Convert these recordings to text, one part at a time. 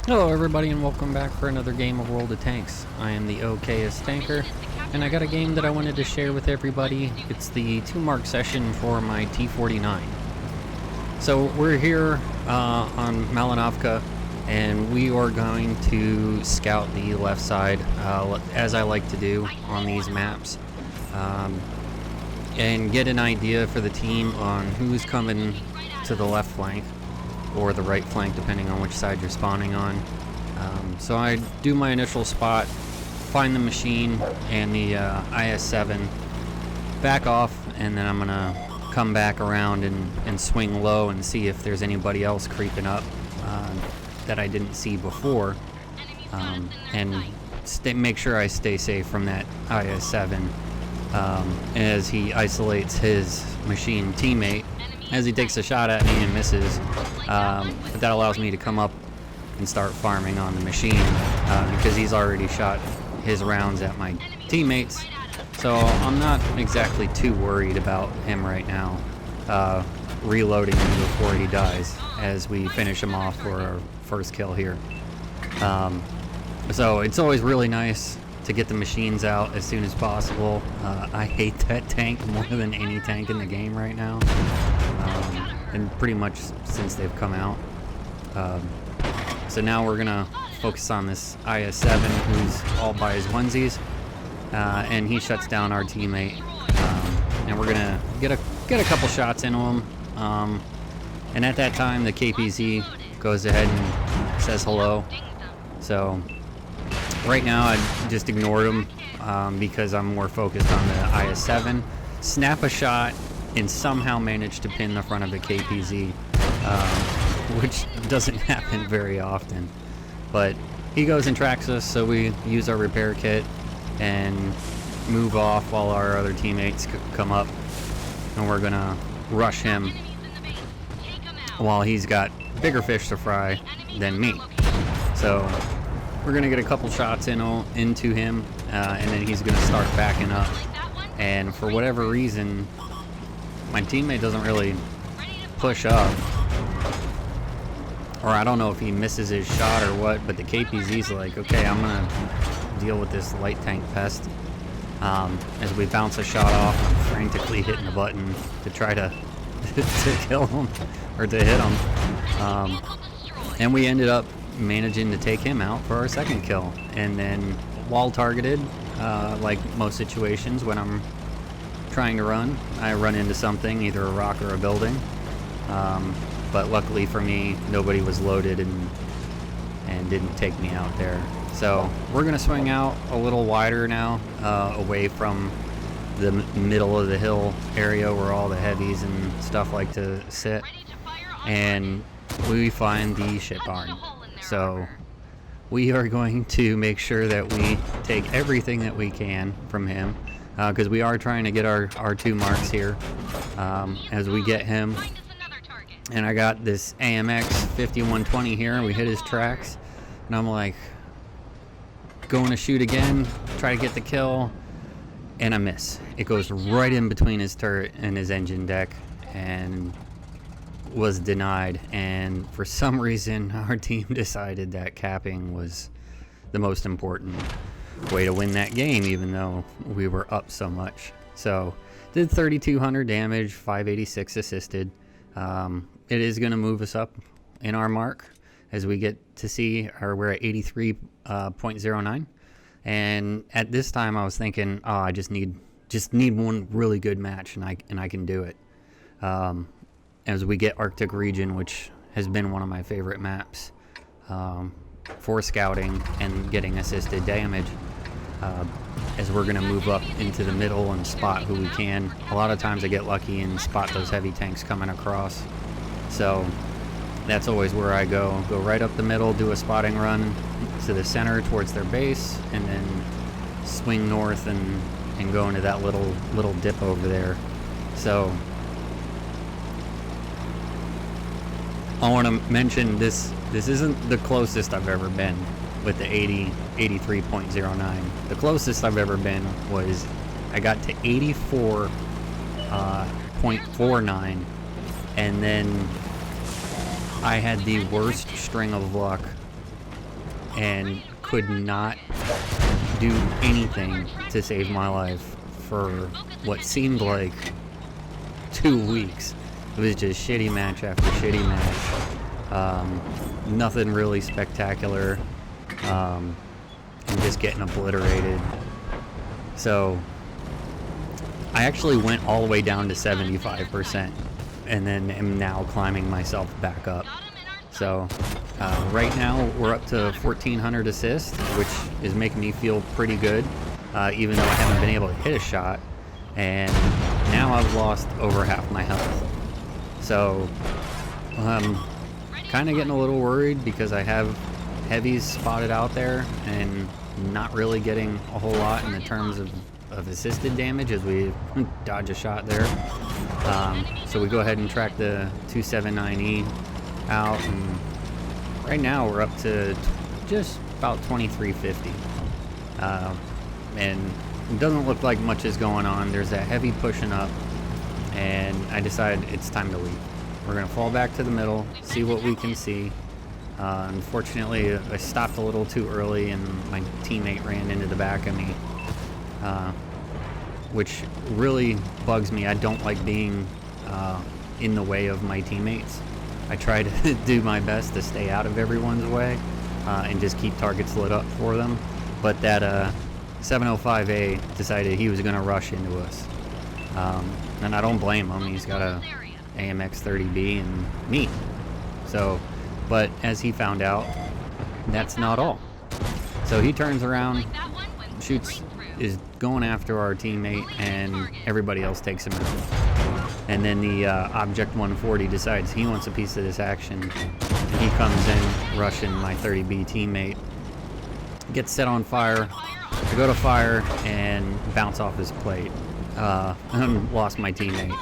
Hello everybody and welcome back for another game of World of Tanks. I am the okayesttanker, and I got a game that I wanted to share with everybody. It's the 2 mark session for my T49. So we're here on Malinovka, and we are going to scout the left side, as I like to do on these maps, and get an idea for the team on who's coming to the left flank or the right flank, depending on which side you're spawning on. So I do my initial spot, find the machine and the IS-7, back off, and then I'm gonna come back around and swing low and see if there's anybody else creeping up that I didn't see before, and make sure I stay safe from that IS-7 as he isolates his machine teammate, as he takes a shot at me and misses, but that allows me to come up and start farming on the machine, because he's already shot his rounds at my teammates, so I'm not exactly too worried about him right now, reloading him before he dies as we finish him off for our first kill here. So it's always really nice to get the machines out as soon as possible. I hate that tank more than any tank in the game right now, and pretty much since they've come out. So now we're gonna focus on this IS-7, who's all by his onesies, and he shuts down our teammate, and we're gonna get a couple shots into him, and at that time the KPZ goes ahead and says hello. So right now I just ignored him because I'm more focused on the IS-7. Snap a shot and somehow manage to pin the front of the KPZ, which doesn't happen very often. But he goes and tracks us, so we use our repair kit and move off while our other teammates come up, and we're gonna rush him while he's got bigger fish to fry than me. So we're gonna get a couple shots into him, and then he's gonna start backing up, and for whatever reason my teammate doesn't really push up, or I don't know if he misses his shot or what, but the KPZ's like, okay, I'm gonna deal with this light tank pest. As we bounce a shot off, I'm frantically hitting the button to try to kill him, or to hit him, and we ended up managing to take him out for our second kill. And then while targeted, like most situations when I'm trying to run, I run into something, either a rock or a building, but luckily for me nobody was loaded and didn't take me out there. So we're gonna swing out a little wider now, away from the middle of the hill area where all the heavies and stuff like to sit, and we find the shit barn. So we are going to make sure that we take everything that we can from him, because we are trying to get our 2 marks here, as we get him. And I got this AMX 5120 here, and we hit his tracks, and I'm like going to shoot again, try to get the kill, and I miss. It goes right in between his turret and his engine deck, and was denied. And for some reason our team decided that capping was the most important way to win that game, even though we were up so much. So did 3,200 damage, 586 assisted. It is going to move us up in our mark as we get to see, or we're at 83.09, and at this time I was thinking, oh, I just need one really good match, and I can do it. As we get Arctic region, which has been one of my favorite maps for scouting and getting assisted damage, as we're going to move up into the middle and spot who we can. A lot of times I get lucky and spot those heavy tanks coming across, so that's always where I go right up the middle, do a spotting run to the center towards their base, and then swing north and go into that little dip over there. So I want to mention this isn't the closest I've ever been with the 83.09. The closest I've ever been was I got to 84.49, and then I had the worst string of luck and could not do anything to save my life for what seemed like 2 weeks. It was just shitty match after shitty match. Nothing really spectacular. And just getting obliterated. So I actually went all the way down to 75% and then am now climbing myself back up. So right now we're up to 1,400 assists, which is making me feel pretty good, even though I haven't been able to hit a shot. And now I've lost over half my health. So I'm kind of getting a little worried because I have heavies spotted out there and not really getting a whole lot in the terms of assisted damage as we dodge a shot there. So we go ahead and track the 279E out, and right now we're up to just about 2350. And it doesn't look like much is going on. There's that heavy pushing up, and I decide it's time to leave. We're gonna fall back to the middle, see what we can see. Unfortunately, I stopped a little too early and my teammate ran into the back of me, which really bugs me. I don't like being in the way of my teammates. I try to do my best to stay out of everyone's way and just keep targets lit up for them. But that 705A decided he was going to rush into us. And I don't blame him. He's got a AMX 30B and me. So, but as he found out, that's not all. So he turns around, shoots, is going after our teammate, and everybody else takes him out. And then the Object 140 decides he wants a piece of this action. And he comes in, rushing my 30B teammate, gets set on fire. I go to fire and bounce off his plate. And lost my teammate.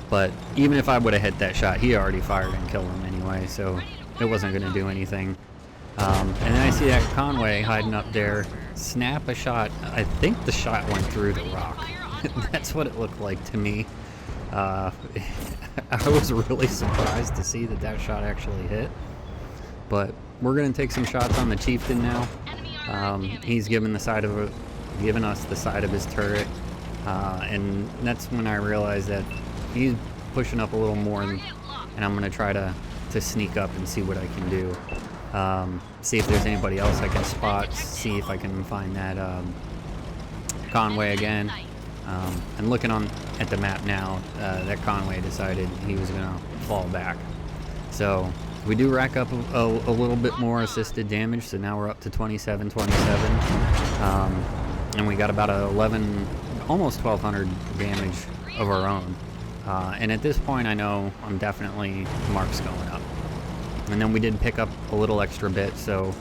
But even if I would have hit that shot, he already fired and killed him anyway, so it wasn't going to do anything. And then I see that Conway hiding up there, snap a shot. I think the shot went through the rock. That's what it looked like to me. I was really surprised to see that shot actually hit. But we're going to take some shots on the Chieftain now. He's given us the side of his turret. And that's when I realized that he's pushing up a little more, and I'm going to try to sneak up and see what I can do. See if there's anybody else I can spot, see if I can find that Conway again. And looking at the map now, that Conway decided he was going to fall back. So we do rack up a little bit more assisted damage, so now we're up to 2727. And we got about 11, almost 1200 damage of our own. And at this point I know I'm definitely marks going up. And then we did pick up a little extra bit, so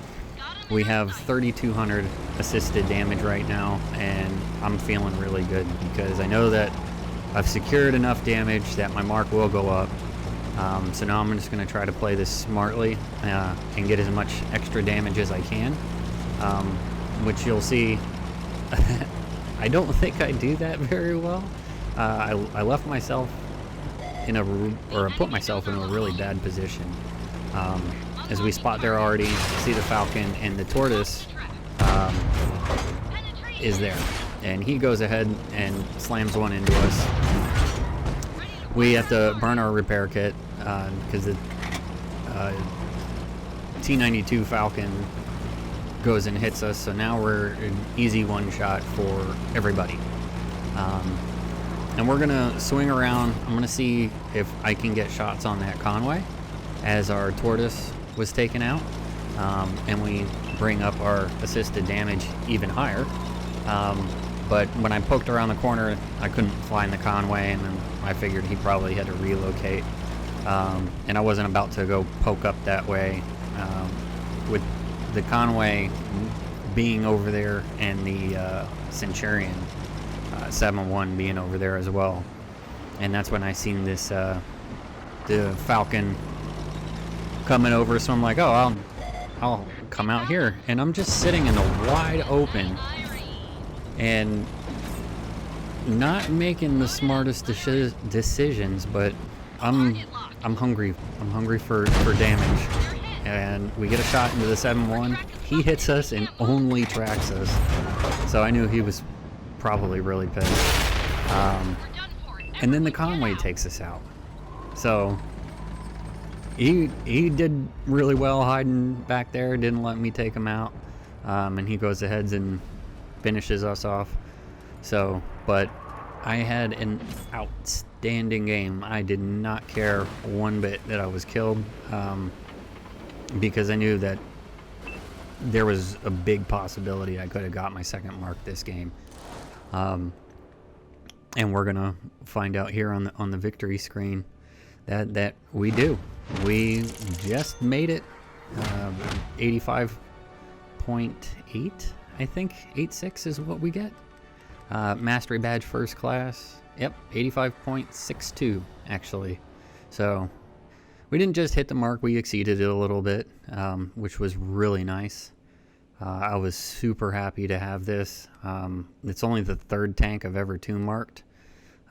we have 3200 assisted damage right now, and I'm feeling really good because I know that I've secured enough damage that my mark will go up. So now I'm just going to try to play this smartly and get as much extra damage as I can, which you'll see. I don't think I do that very well. I left myself put myself in a really bad position. As we spot there already, see the Falcon, and the Tortoise is there. And he goes ahead and slams one into us. We have to burn our repair kit because the T92 Falcon goes and hits us. So now we're an easy one shot for everybody. And we're gonna swing around. I'm gonna see if I can get shots on that Conway as our Tortoise was taken out, and we bring up our assisted damage even higher. But when I poked around the corner, I couldn't find the Conway, and then I figured he probably had to relocate. And I wasn't about to go poke up that way. With the Conway being over there and the Centurion 7-1 being over there as well. And that's when I seen this the Falcon coming over, so I'm like, oh, I'll come out here, and I'm just sitting in the wide open and not making the smartest decisions, but I'm hungry. I'm hungry for damage, and we get a shot into the 7-1. He hits us and only tracks us. So I knew he was probably really pissed. And then the Conway takes us out. So he did really well hiding back there, didn't let me take him out. And he goes ahead and finishes us off. So, but I had an outstanding game. I did not care one bit that I was killed, because I knew that there was a big possibility I could have got my second mark this game. And we're gonna find out here on the victory screen that we do. We just made it. 85.8, I think. 86 is what we get. Mastery badge first class. Yep, 85.62 actually. So we didn't just hit the mark, we exceeded it a little bit, which was really nice. I was super happy to have this. It's only the third tank I've ever 2-marked.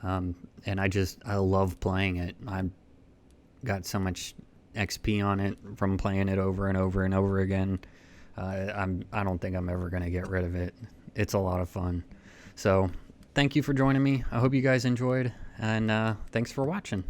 And I love playing it. I've got so much XP on it from playing it over and over and over again. I don't think I'm ever going to get rid of it. It's a lot of fun. So thank you for joining me. I hope you guys enjoyed, and thanks for watching.